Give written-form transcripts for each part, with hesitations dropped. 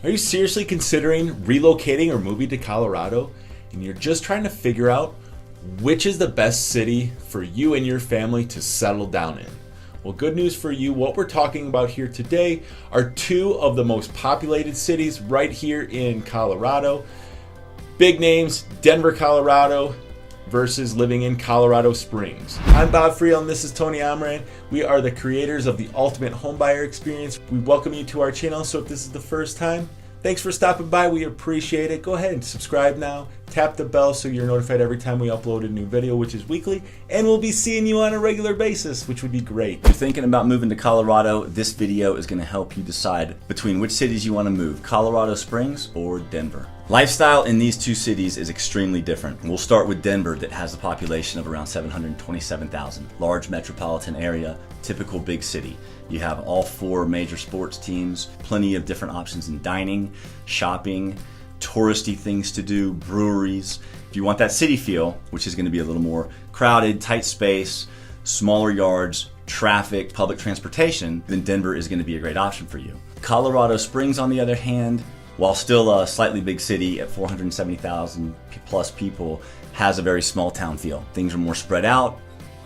Are you seriously considering relocating or moving to Colorado and you're just trying to figure out which is the best city for you and your family to settle down in? Well, good news for you. What we're talking about here today are two of the most populated cities right here in Colorado. Big names, Denver, Colorado versus living in Colorado Springs. I'm Bob Friel and this is Tony Amran. We are the creators of the Ultimate Homebuyer Experience. We welcome you to our channel, so if this is the first time, thanks for stopping by. We appreciate it. Go ahead and subscribe now. Tap the bell so you're notified every time we upload a new video, which is weekly, and we'll be seeing you on a regular basis, which would be great. If you're thinking about moving to Colorado, this video is going to help you decide between which cities you want to move, Colorado Springs or Denver. Lifestyle in these two cities is extremely different. We'll start with Denver, that has a population of around 727,000. Large metropolitan area, typical big city. You have all four major sports teams, plenty of different options in dining, shopping, touristy things to do, breweries. If you want that city feel, which is going to be a little more crowded, tight space, smaller yards, traffic, public transportation, then Denver is going to be a great option for you. Colorado Springs, on the other hand, while still a slightly big city at 470,000 plus people, has a very small town feel. Things are more spread out.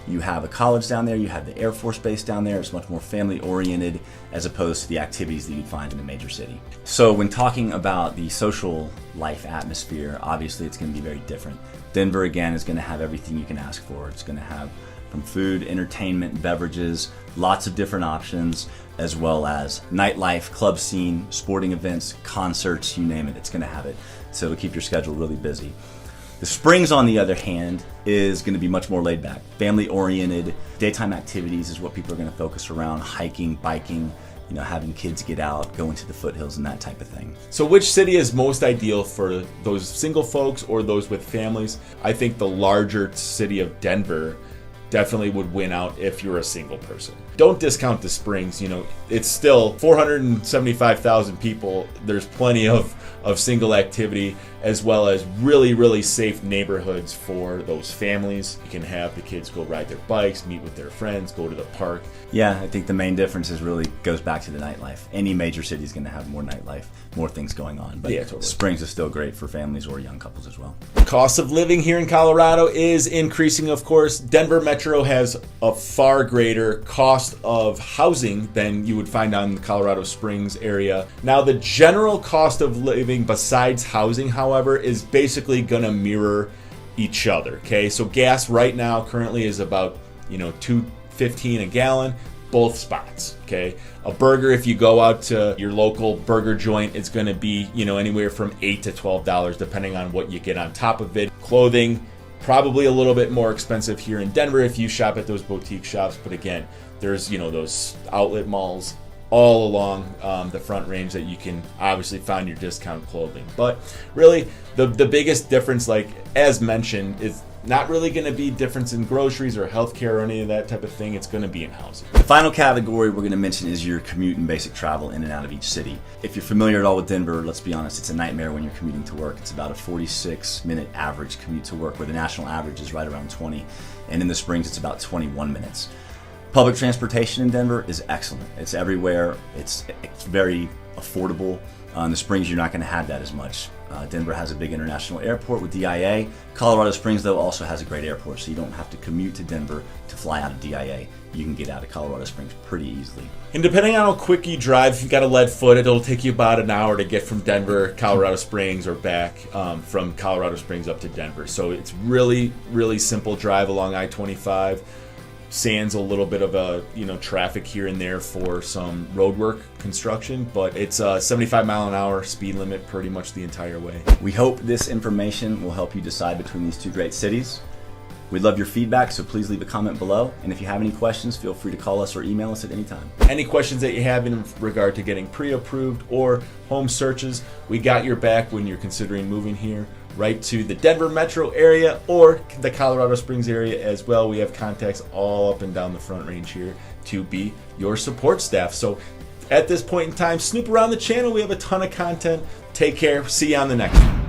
You have a college down there, you have the Air Force Base down there. It's much more family oriented as opposed to the activities that you'd find in a major city. So when talking about the social life atmosphere, obviously it's going to be very different. Denver, again, is going to have everything you can ask for. It's going to have from food, entertainment, beverages, lots of different options, as well as nightlife, club scene, sporting events, concerts, you name it, it's going to have it. So it'll keep your schedule really busy. The Springs, on the other hand, is going to be much more laid back, family oriented. Daytime activities is what people are going to focus around: hiking, biking, having kids get out, go into the foothills and that type of thing. So which city is most ideal for those single folks or those with families? I think the larger city of Denver definitely would win out if you're a single person. Don't discount the Springs. It's still 475,000 people. There's plenty of single activity, as well as really, really safe neighborhoods for those families. You can have the kids go ride their bikes, meet with their friends, go to the park. Yeah, I think the main difference really goes back to the nightlife. Any major city is going to have more nightlife, more things going on. But yeah, totally. Springs is still great for families or young couples as well. Cost of living here in Colorado is increasing, of course. Denver Metro has a far greater cost of housing than you would find on the Colorado Springs area. Now, the general cost of living besides housing, however, is basically going to mirror each other. Okay, so gas right now currently is about $2.15 a gallon, both spots. Okay, a burger, if you go out to your local burger joint, it's going to be anywhere from $8 to $12 depending on what you get on top of it. Clothing, probably a little bit more expensive here in Denver if you shop at those boutique shops, but again, there's those outlet malls all along the Front Range that you can obviously find your discount clothing. But really, the biggest difference, like as mentioned, is not really going to be difference in groceries or healthcare or any of that type of thing. It's going to be in housing. The final category we're going to mention is your commute and basic travel in and out of each city. If you're familiar at all with Denver, let's be honest, it's a nightmare when you're commuting to work. It's about a 46-minute average commute to work, where the national average is right around 20. And in the Springs, it's about 21 minutes. Public transportation in Denver is excellent. It's everywhere. It's very affordable. In the Springs, you're not going to have that as much. Denver has a big international airport with DIA. Colorado Springs, though, also has a great airport, so you don't have to commute to Denver to fly out of DIA. You can get out of Colorado Springs pretty easily. And depending on how quick you drive, if you've got a lead foot, it'll take you about an hour to get from Denver, Colorado Springs, or back from Colorado Springs up to Denver. So it's really, really simple drive along I-25. Sans a little bit of a traffic here and there for some road work construction, but it's a 75-mile-an-hour speed limit pretty much the entire way. We hope this information will help you decide between these two great cities. We'd love your feedback, so please leave a comment below. And if you have any questions, feel free to call us or email us at any time. Any questions that you have in regard to getting pre-approved or home searches, we got your back when you're considering moving here. Right to the Denver metro area or the Colorado Springs area as well. We have contacts all up and down the Front Range here to be your support staff. So at this point in time, snoop around the channel. We have a ton of content. Take care. See you on the next one.